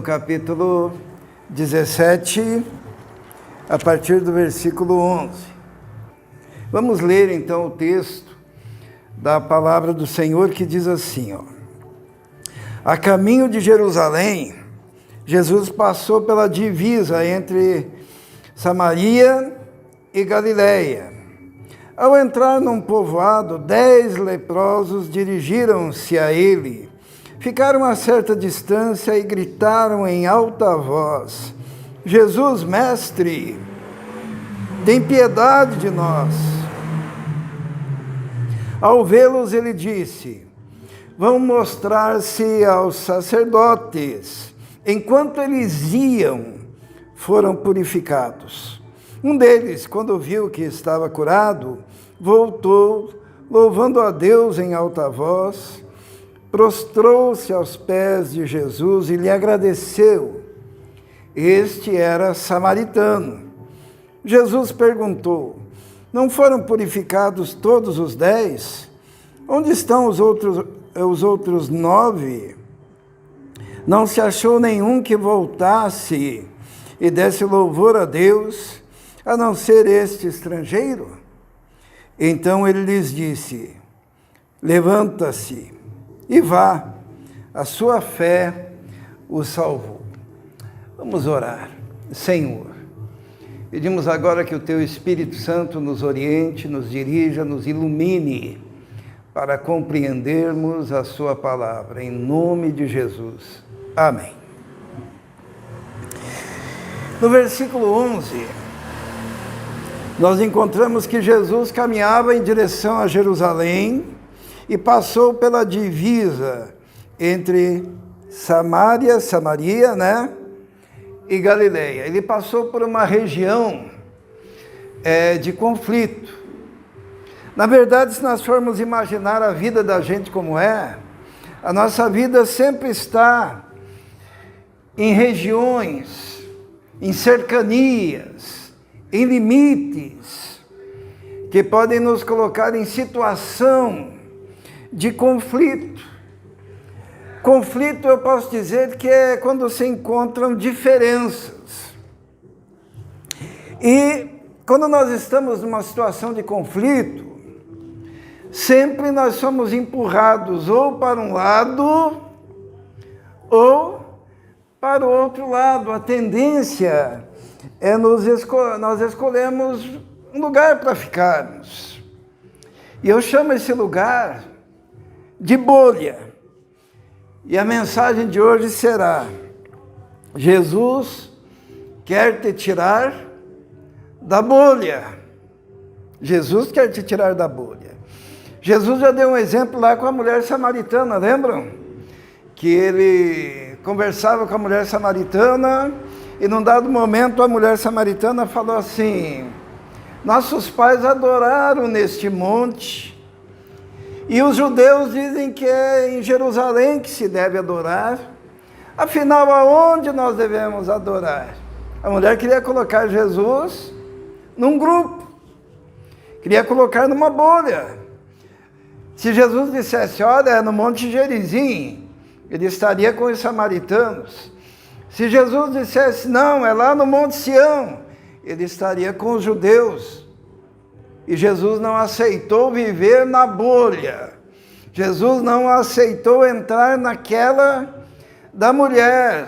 no capítulo 17, a partir do versículo 11. Vamos ler então o texto da palavra do Senhor que diz assim, ó. A caminho de Jerusalém, Jesus passou pela divisa entre Samaria e Galiléia. Ao entrar num povoado, 10 leprosos dirigiram-se a ele. Ficaram a certa distância e gritaram em alta voz: Jesus, mestre, tem piedade de nós. Ao vê-los, ele disse: vão mostrar-se aos sacerdotes. Enquanto eles iam, foram purificados. Um deles, quando viu que estava curado, voltou, louvando a Deus em alta voz, prostrou-se aos pés de Jesus e lhe agradeceu. Este era samaritano. Jesus perguntou: não foram purificados todos os 10? Onde estão os outros 9? Não se achou nenhum que voltasse e desse louvor a Deus, a não ser este estrangeiro? Então ele lhes disse: levanta-se e vá, a sua fé o salvou. Vamos orar. Senhor, pedimos agora que o Teu Espírito Santo nos oriente, nos dirija, nos ilumine, para compreendermos a Sua palavra, em nome de Jesus. Amém. No versículo 11, nós encontramos que Jesus caminhava em direção a Jerusalém e passou pela divisa entre Samaria, e Galiléia. Ele passou por uma região de conflito. Na verdade, se nós formos imaginar a vida da gente como é, a nossa vida sempre está em regiões, em cercanias, em limites, que podem nos colocar em situação de conflito. Conflito, eu posso dizer que é quando se encontram diferenças. E quando nós estamos numa situação de conflito, sempre nós somos empurrados ou para um lado ou para o outro lado. A tendência é nós escolhemos um lugar para ficarmos. E eu chamo esse lugar de bolha. E a mensagem de hoje será: Jesus quer te tirar da bolha. Jesus quer te tirar da bolha. Jesus já deu um exemplo lá com a mulher samaritana, lembram? Que ele conversava com a mulher samaritana e num dado momento a mulher samaritana falou assim: nossos pais adoraram neste monte, e os judeus dizem que é em Jerusalém que se deve adorar. Afinal, aonde nós devemos adorar? A mulher queria colocar Jesus num grupo, queria colocar numa bolha. Se Jesus dissesse: olha, é no Monte Gerizim, ele estaria com os samaritanos. Se Jesus dissesse: não, é lá no Monte Sião, ele estaria com os judeus. E Jesus não aceitou viver na bolha. Jesus não aceitou entrar naquela da mulher.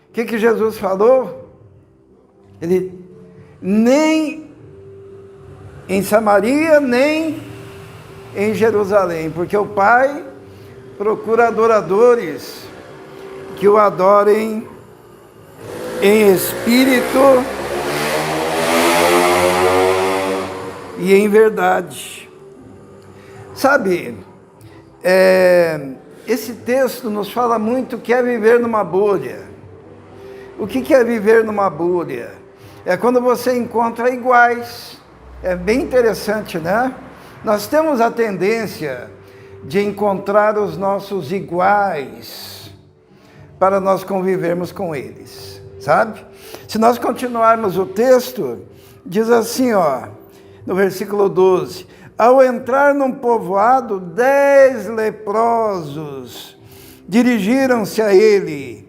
O que Jesus falou? Ele nem em Samaria, nem em Jerusalém, porque o Pai procura adoradores que o adorem em espírito e em verdade. Sabe, esse texto nos fala muito que é viver numa bolha. O que é viver numa bolha? É quando você encontra iguais. É bem interessante, né? Nós temos a tendência de encontrar os nossos iguais para nós convivermos com eles, sabe? Se nós continuarmos o texto, diz assim, ó, no versículo 12: ao entrar num povoado, 10 leprosos dirigiram-se a ele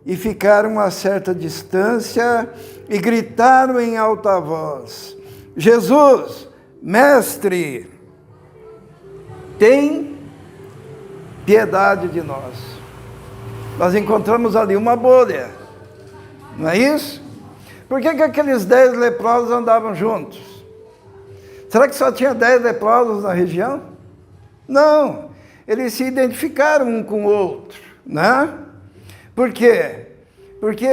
e ficaram a certa distância e gritaram em alta voz: Jesus, mestre, tem piedade de nós. Nós encontramos ali uma bolha, não é isso? Por que aqueles 10 leprosos andavam juntos? Será que só tinha 10 leprosos na região? Não, eles se identificaram um com o outro, né? Por quê? Porque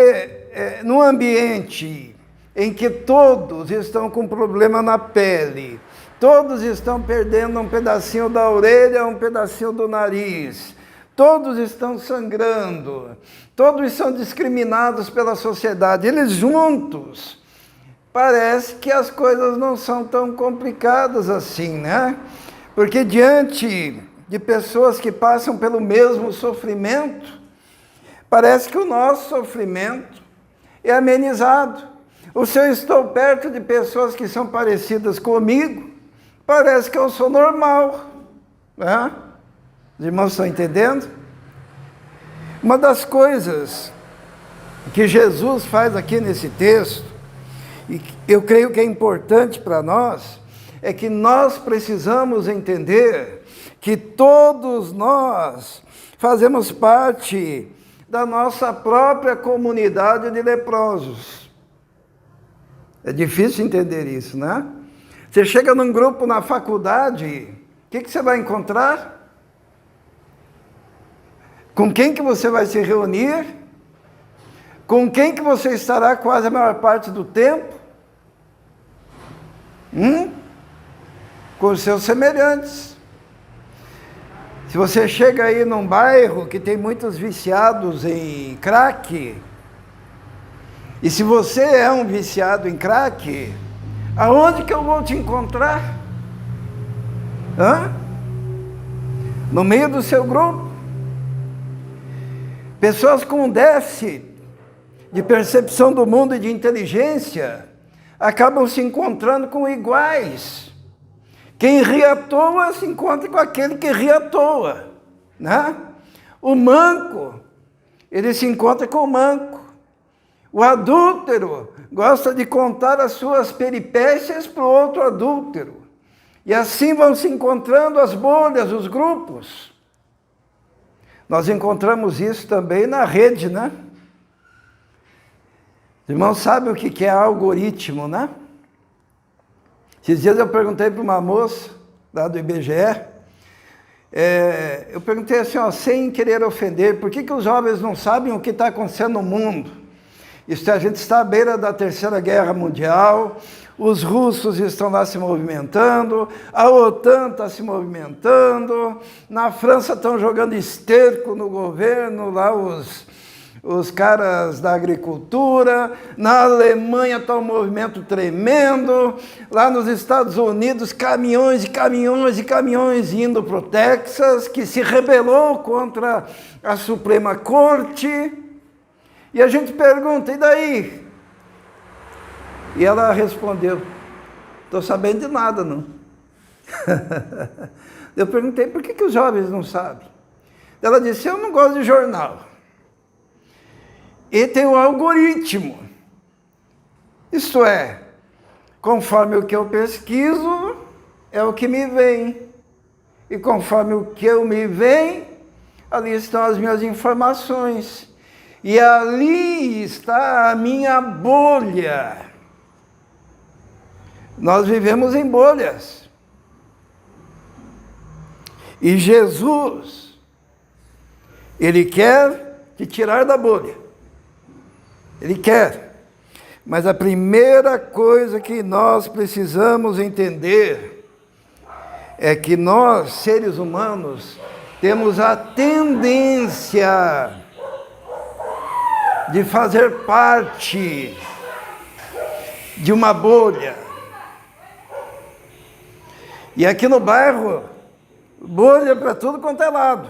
num ambiente em que todos estão com problema na pele, todos estão perdendo um pedacinho da orelha, um pedacinho do nariz, todos estão sangrando, todos são discriminados pela sociedade, eles juntos, parece que as coisas não são tão complicadas assim, né? Porque diante de pessoas que passam pelo mesmo sofrimento, parece que o nosso sofrimento é amenizado. Se eu estou perto de pessoas que são parecidas comigo, parece que eu sou normal, né? Os irmãos estão entendendo? Uma das coisas que Jesus faz aqui nesse texto, e eu creio que é importante para nós, é que nós precisamos entender que todos nós fazemos parte da nossa própria comunidade de leprosos. É difícil entender isso, né? Você chega num grupo na faculdade, o que você vai encontrar? Com quem que você vai se reunir? Com quem que você estará quase a maior parte do tempo? Com os seus semelhantes. Se você chega aí num bairro que tem muitos viciados em crack, e se você é um viciado em crack, aonde que eu vou te encontrar? No meio do seu grupo. Pessoas com déficit de percepção do mundo e de inteligência acabam se encontrando com iguais. Quem ri à toa se encontra com aquele que ri à toa, né? O manco, ele se encontra com o manco. O adúltero gosta de contar as suas peripécias para o outro adúltero. E assim vão se encontrando as bolhas, os grupos. Nós encontramos isso também na rede, né? Os irmãos sabem o que é algoritmo, né? Esses dias eu perguntei para uma moça lá do IBGE, eu perguntei assim, sem querer ofender, por que os jovens não sabem o que está acontecendo no mundo? A gente está à beira da Terceira Guerra Mundial, os russos estão lá se movimentando, a OTAN está se movimentando, na França estão jogando esterco no governo, lá os caras da agricultura, na Alemanha está um movimento tremendo, lá nos Estados Unidos, caminhões e caminhões e caminhões indo para o Texas, que se rebelou contra a Suprema Corte, e a gente pergunta, e daí? E ela respondeu, estou sabendo de nada, não. Eu perguntei, por que os jovens não sabem? Ela disse, eu não gosto de jornal. E tem um algoritmo. Isto é, conforme o que eu pesquiso, é o que me vem. E conforme o que eu me vem, ali estão as minhas informações. E ali está a minha bolha. Nós vivemos em bolhas. E Jesus, Ele quer te tirar da bolha. Ele quer. Mas a primeira coisa que nós precisamos entender é que nós, seres humanos, temos a tendência de fazer parte de uma bolha. E aqui no bairro, bolha para tudo quanto é lado,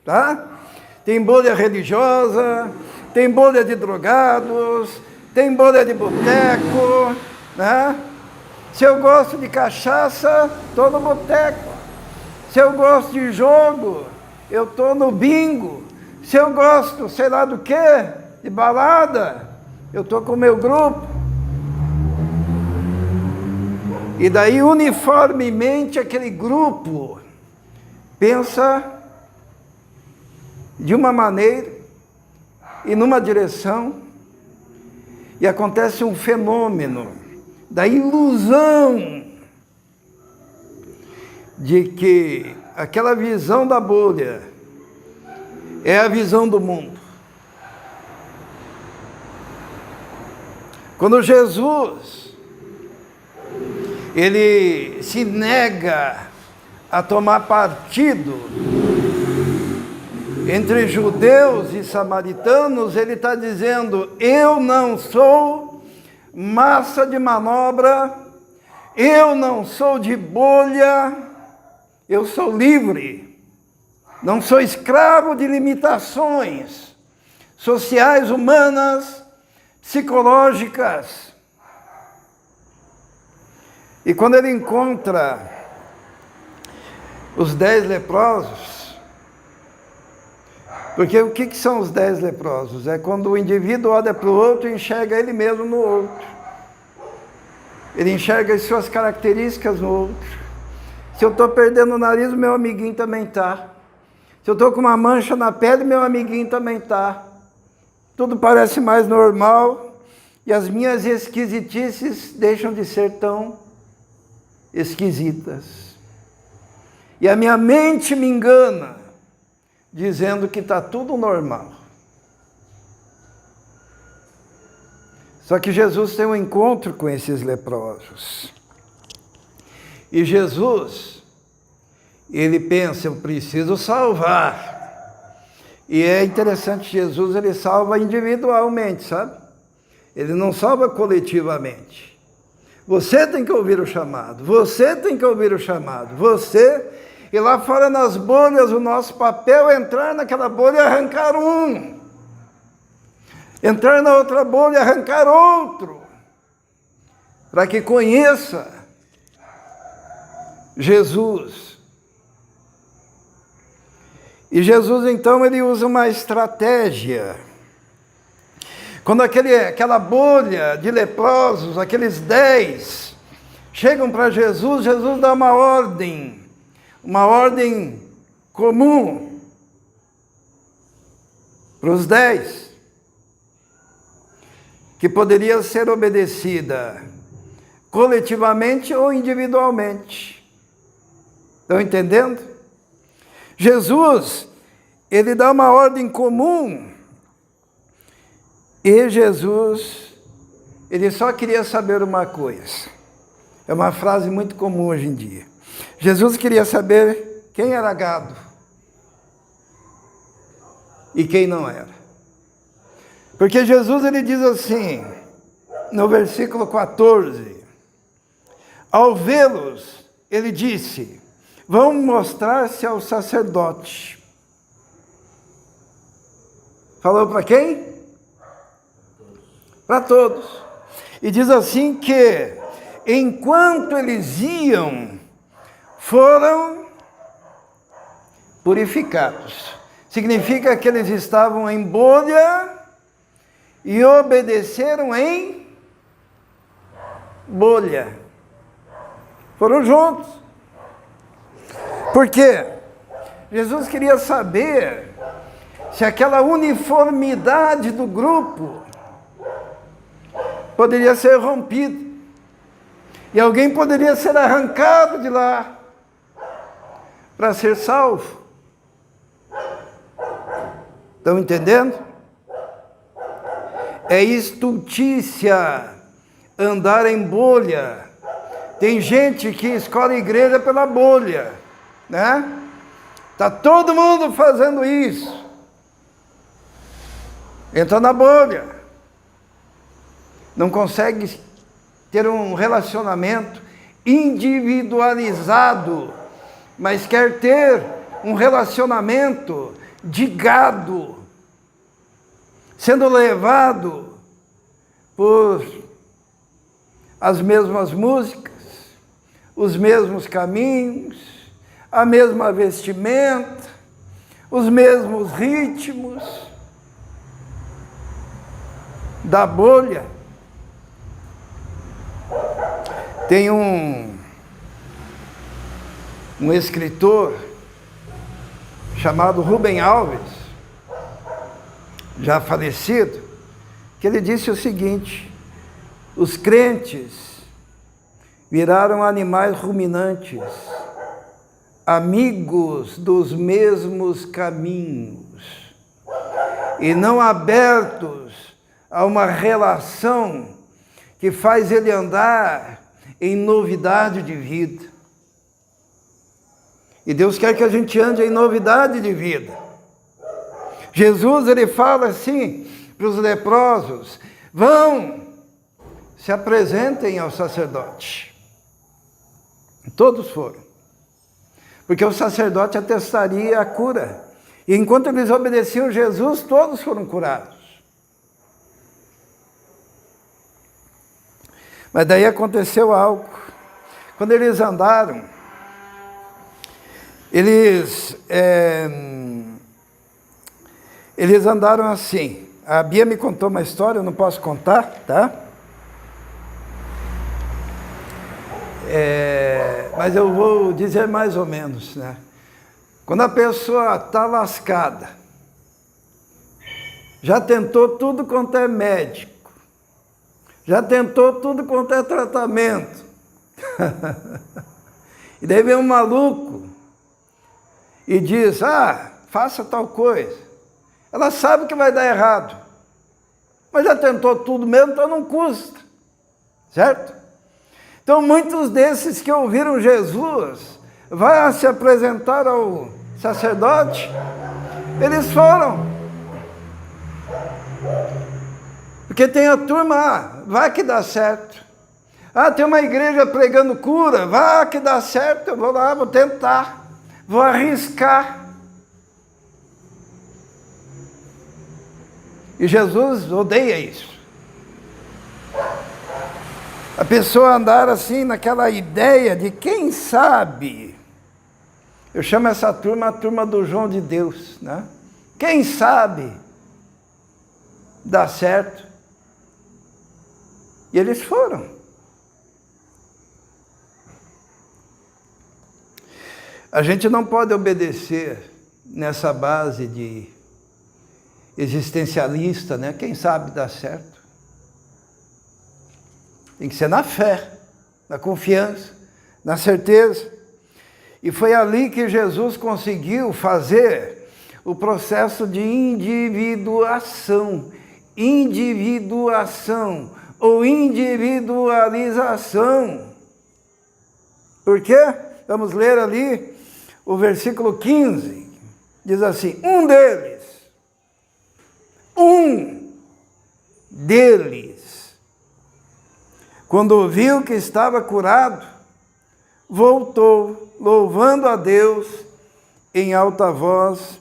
tá? Tem bolha religiosa, tem bolha de drogados, tem bolha de boteco, né? Se eu gosto de cachaça, estou no boteco. Se eu gosto de jogo, eu estou no bingo. Se eu gosto, sei lá do quê, de balada, eu estou com o meu grupo. E daí, uniformemente, aquele grupo pensa de uma maneira e numa direção, e acontece um fenômeno da ilusão de que aquela visão da bolha é a visão do mundo. Quando Jesus, ele se nega a tomar partido entre judeus e samaritanos, ele está dizendo: eu não sou massa de manobra, eu não sou de bolha, eu sou livre, não sou escravo de limitações sociais, humanas, psicológicas. E quando ele encontra os 10 leprosos, porque o que são os 10 leprosos? É quando o indivíduo olha para o outro e enxerga ele mesmo no outro. Ele enxerga as suas características no outro. Se eu estou perdendo o nariz, meu amiguinho também está. Se eu estou com uma mancha na pele, meu amiguinho também está. Tudo parece mais normal e as minhas esquisitices deixam de ser tão esquisitas. E a minha mente me engana, dizendo que está tudo normal. Só que Jesus tem um encontro com esses leprosos. E Jesus, ele pensa: eu preciso salvar. E é interessante, Jesus, ele salva individualmente, sabe? Ele não salva coletivamente. Você tem que ouvir o chamado, você tem que ouvir o chamado, você... E lá fora nas bolhas, o nosso papel é entrar naquela bolha e arrancar um. Entrar na outra bolha e arrancar outro. Para que conheça Jesus. E Jesus, então, ele usa uma estratégia. Quando aquela bolha de leprosos, aqueles 10, chegam para Jesus, Jesus dá uma ordem comum para os 10, que poderia ser obedecida coletivamente ou individualmente. Estão entendendo? Jesus, ele dá uma ordem comum, e Jesus, ele só queria saber uma coisa. É uma frase muito comum hoje em dia. Jesus queria saber quem era gado e quem não era. Porque Jesus, ele diz assim, no versículo 14, ao vê-los, ele disse: vão mostrar-se ao sacerdote. Falou para quem? Para todos. E diz assim que, enquanto eles iam, foram purificados. Significa que eles estavam em bolha e obedeceram em bolha. Foram juntos. Por quê? Jesus queria saber se aquela uniformidade do grupo poderia ser rompida. E alguém poderia ser arrancado de lá para ser salvo. Estão entendendo? É estultícia andar em bolha. Tem gente que escolhe a igreja pela bolha, né? Está todo mundo fazendo isso. Entra na bolha. Não consegue ter um relacionamento individualizado, mas quer ter um relacionamento de gado, sendo levado por as mesmas músicas, os mesmos caminhos, a mesma vestimenta, os mesmos ritmos. da bolha. Tem um escritor chamado Rubem Alves, já falecido, que ele disse o seguinte: os crentes viraram animais ruminantes, amigos dos mesmos caminhos, e não abertos a uma relação que faz ele andar em novidade de vida. E Deus quer que a gente ande em novidade de vida. Jesus, ele fala assim para os leprosos: vão, se apresentem ao sacerdote. Todos foram, porque o sacerdote atestaria a cura. E enquanto eles obedeciam Jesus, todos foram curados. Mas daí aconteceu algo. Quando eles andaram, eles andaram assim. A Bia me contou uma história, eu não posso contar, tá? Mas eu vou dizer mais ou menos, né? Quando a pessoa está lascada, já tentou tudo quanto é médico, já tentou tudo quanto é tratamento, e daí vem um maluco e diz: faça tal coisa. Ela sabe que vai dar errado, mas já tentou tudo mesmo, então não custa, certo? Então muitos desses que ouviram Jesus vai se apresentar ao sacerdote, eles foram, porque tem a turma, vai que dá certo. Tem uma igreja pregando cura, vai que dá certo, eu vou lá, vou tentar, vou arriscar. E Jesus odeia isso. A pessoa andar assim, naquela ideia de quem sabe. Eu chamo essa turma a turma do João de Deus, né? Quem sabe dá certo. E eles foram. A gente não pode obedecer nessa base de existencialista, né? Quem sabe dá certo. Tem que ser na fé, na confiança, na certeza. E foi ali que Jesus conseguiu fazer o processo de individuação. Individuação ou individualização. Por quê? Vamos ler ali o versículo 15. Diz assim: um deles, quando ouviu que estava curado, voltou, louvando a Deus em alta voz,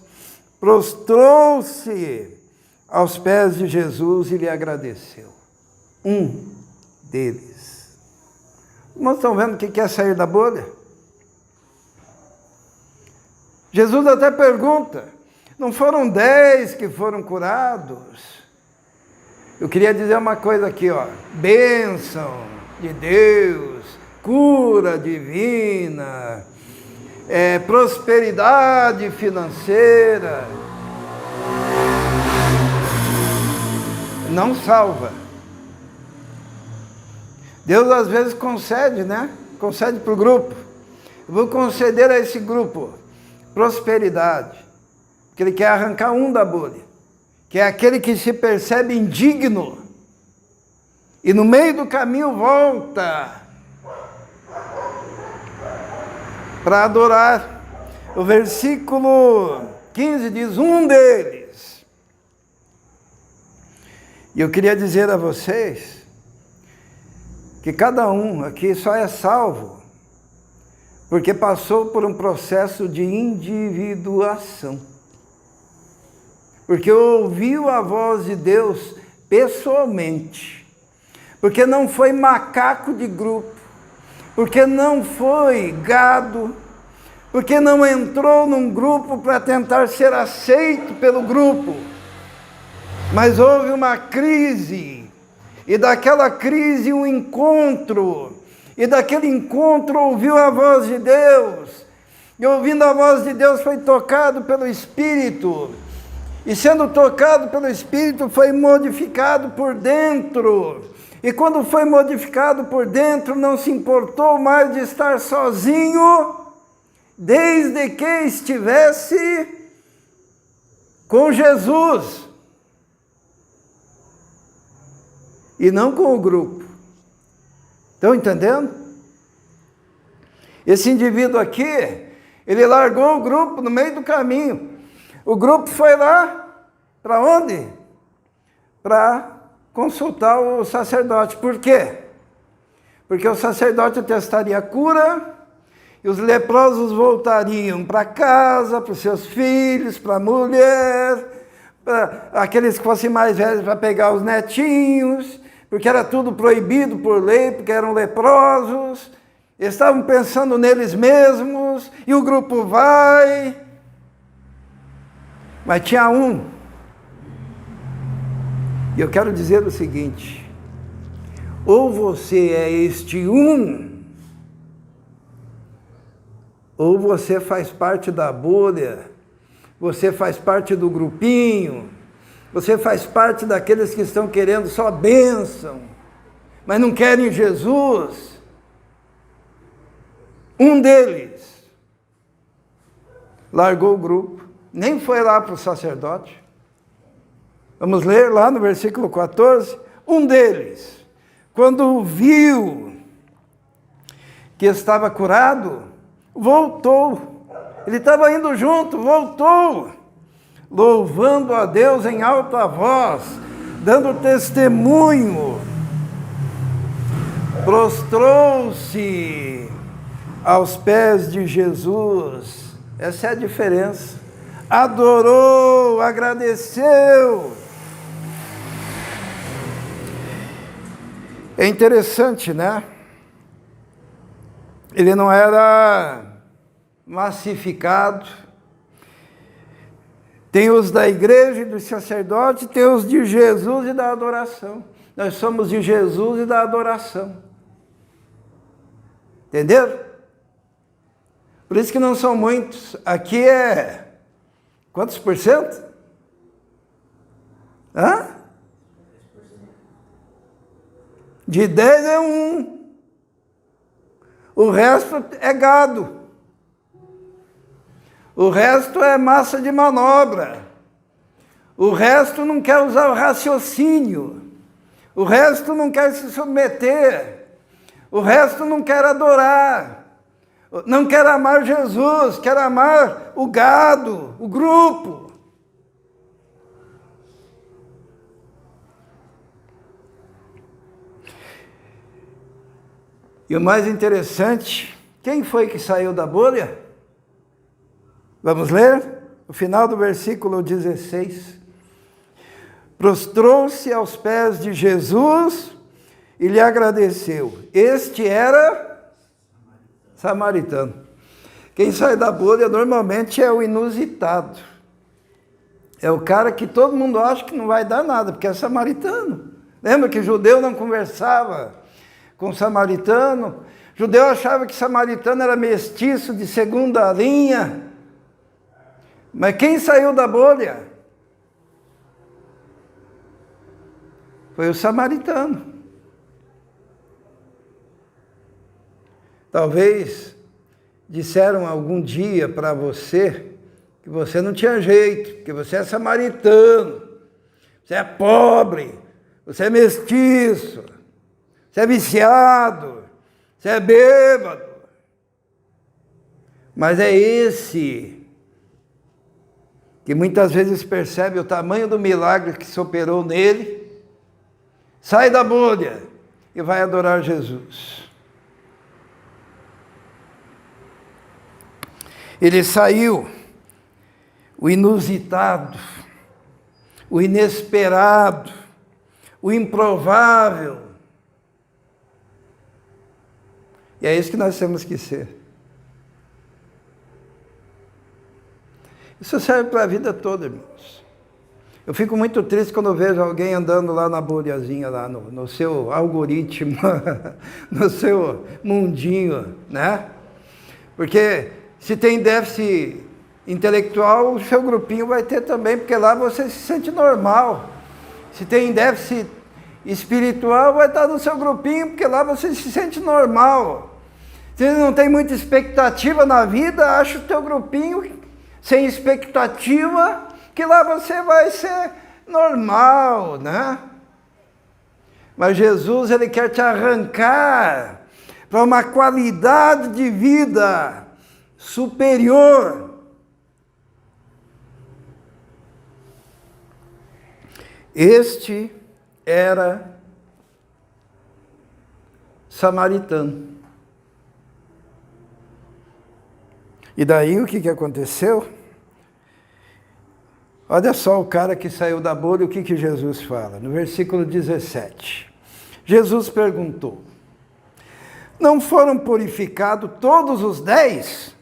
prostrou-se aos pés de Jesus e lhe agradeceu. Um deles. Irmãos, estão vendo o que é sair da bolha? Jesus até pergunta: não foram 10 que foram curados? Eu queria dizer uma coisa aqui, ó. Bênção de Deus, cura divina, prosperidade financeira. Não salva. Deus às vezes concede, né? Concede para o grupo. Eu vou conceder a esse grupo prosperidade, porque Ele quer arrancar um da bolha, que é aquele que se percebe indigno e no meio do caminho volta para adorar. O versículo 15 diz: um deles. E eu queria dizer a vocês que cada um aqui só é salvo porque passou por um processo de individuação. Porque ouviu a voz de Deus pessoalmente. Porque não foi macaco de grupo. Porque não foi gado. Porque não entrou num grupo para tentar ser aceito pelo grupo. Mas houve uma crise, e daquela crise um encontro, e daquele encontro ouviu a voz de Deus, e ouvindo a voz de Deus foi tocado pelo Espírito, e sendo tocado pelo Espírito foi modificado por dentro, e quando foi modificado por dentro não se importou mais de estar sozinho, desde que estivesse com Jesus, e não com o grupo. Estão entendendo? Esse indivíduo aqui, ele largou o grupo no meio do caminho. O grupo foi lá, para onde? Para consultar o sacerdote. Por quê? Porque o sacerdote atestaria a cura, e os leprosos voltariam para casa, para os seus filhos, para a mulher, para aqueles que fossem mais velhos para pegar os netinhos, porque era tudo proibido por lei, porque eram leprosos, eles estavam pensando neles mesmos, e o grupo vai. Mas tinha um, e eu quero dizer o seguinte: ou você é este um, ou você faz parte da bolha, você faz parte do grupinho, você faz parte daqueles que estão querendo só bênção, mas não querem Jesus. Um deles largou o grupo, nem foi lá para o sacerdote. Vamos ler lá no versículo 14. Um deles, quando viu que estava curado, voltou. Ele estava indo junto, voltou, louvando a Deus em alta voz, dando testemunho. Prostrou-se aos pés de Jesus. Essa é a diferença. Adorou, agradeceu. É interessante, né? Ele não era massificado. Tem os da igreja e dos sacerdotes, tem os de Jesus e da adoração. Nós somos de Jesus e da adoração. Entenderam? Por isso que não são muitos. Aqui é... quantos por cento? Hã? De 10 é 1. O resto é gado. O resto é massa de manobra. O resto não quer usar o raciocínio. O resto não quer se submeter. O resto não quer adorar. Não quer amar Jesus, quer amar o gado, o grupo. E o mais interessante, quem foi que saiu da bolha? Vamos ler? O final do versículo 16. Prostrou-se aos pés de Jesus e lhe agradeceu. Este era samaritano. Quem sai da bolha normalmente é o inusitado. É o cara que todo mundo acha que não vai dar nada, porque é samaritano. Lembra que judeu não conversava com samaritano? Judeu achava que samaritano era mestiço de segunda linha. Mas quem saiu da bolha foi o samaritano. Talvez disseram algum dia para você que você não tinha jeito, que você é samaritano, você é pobre, você é mestiço, você é viciado, você é bêbado. Mas é esse que muitas vezes percebe o tamanho do milagre que se operou nele, sai da bolha e vai adorar Jesus. Ele saiu, o inusitado, o inesperado, o improvável. E é isso que nós temos que ser. Isso serve para a vida toda, irmãos. Eu fico muito triste quando eu vejo alguém andando lá na bolhazinha, lá no seu algoritmo, no seu mundinho, né? Porque se tem déficit intelectual, o seu grupinho vai ter também, porque lá você se sente normal. Se tem déficit espiritual, vai estar no seu grupinho, porque lá você se sente normal. Se não tem muita expectativa na vida, acha o teu grupinho sem expectativa, que lá você vai ser normal, né? Mas Jesus, ele quer te arrancar para uma qualidade de vida superior. Este era samaritano. E daí o que aconteceu? Olha só o cara que saiu da bolha, o que Jesus fala? No versículo 17. Jesus perguntou: não foram purificados todos os 10?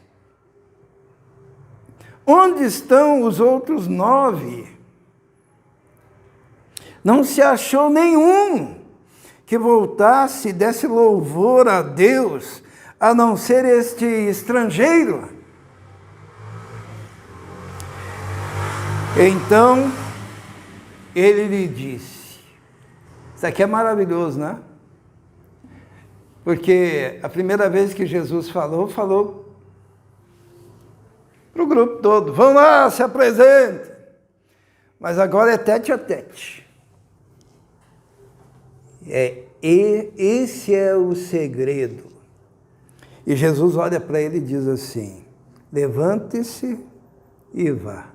Onde estão os outros 9? Não se achou nenhum que voltasse e desse louvor a Deus, a não ser este estrangeiro. Então, ele lhe disse, isso aqui é maravilhoso, né? Porque a primeira vez que Jesus falou para o grupo todo, vão lá, se apresentem. Mas agora é tete a tete. Esse é o segredo. E Jesus olha para ele e diz assim, levante-se e vá.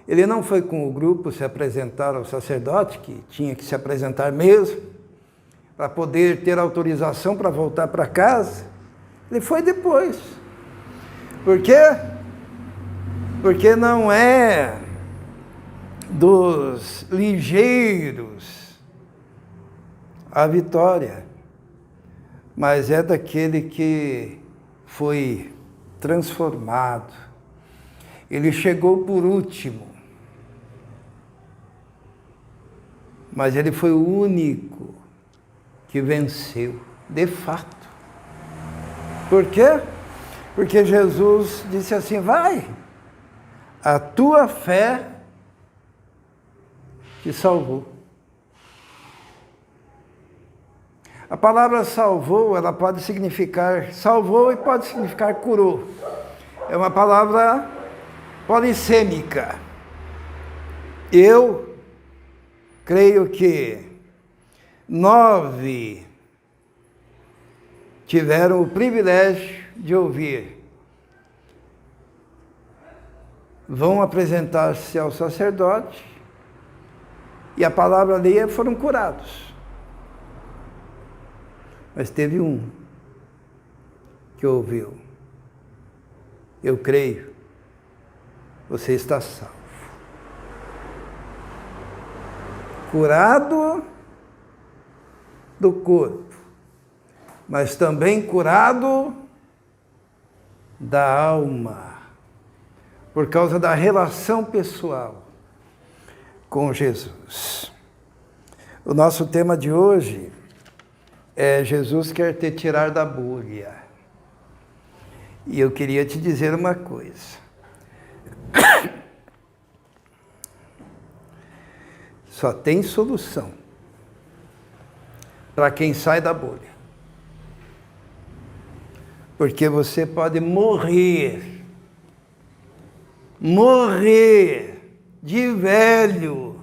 Ele não foi com o grupo se apresentar ao sacerdote, que tinha que se apresentar mesmo, para poder ter autorização para voltar para casa. Ele foi depois. Por quê? Porque não é dos ligeiros a vitória, mas é daquele que foi transformado. Ele chegou por último, mas ele foi o único que venceu, de fato. Por quê? Porque Jesus disse assim, vai, a tua fé te salvou. A palavra salvou, ela pode significar salvou e pode significar curou. É uma palavra polissêmica. Eu creio que 9 tiveram o privilégio de ouvir. Vão apresentar-se ao sacerdote e a palavra ali foram curados. Mas teve um que ouviu. Eu creio, você está salvo. Curado do corpo, mas também curado da alma, por causa da relação pessoal com Jesus. O nosso tema de hoje é Jesus quer te tirar da bolha. E eu queria te dizer uma coisa. Só tem solução para quem sai da bolha. Porque você pode morrer de velho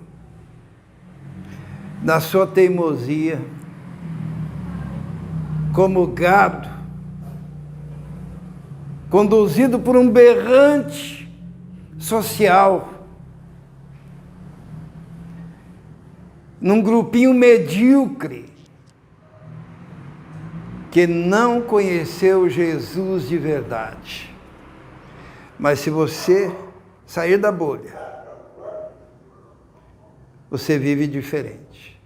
na sua teimosia, como gado, conduzido por um berrante social, num grupinho medíocre, que não conheceu Jesus de verdade. Mas se você sair da bolha, você vive diferente.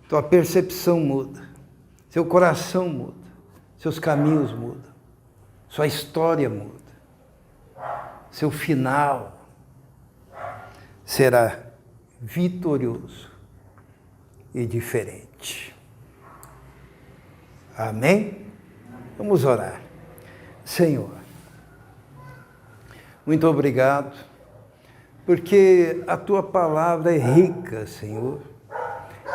Tua percepção muda, seu coração muda, seus caminhos mudam, sua história muda, seu final será vitorioso e diferente. Amém? Vamos orar. Senhor, muito obrigado, porque a Tua palavra é rica, Senhor,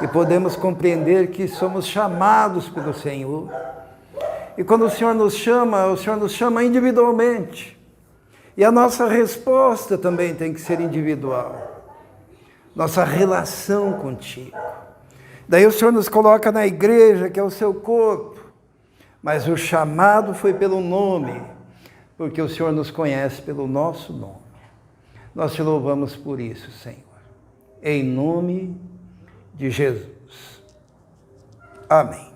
e podemos compreender que somos chamados pelo Senhor. E quando o Senhor nos chama individualmente. E a nossa resposta também tem que ser individual. Nossa relação contigo. Daí o Senhor nos coloca na igreja, que é o seu corpo. Mas o chamado foi pelo nome, porque o Senhor nos conhece pelo nosso nome. Nós te louvamos por isso, Senhor. Em nome de Jesus. Amém.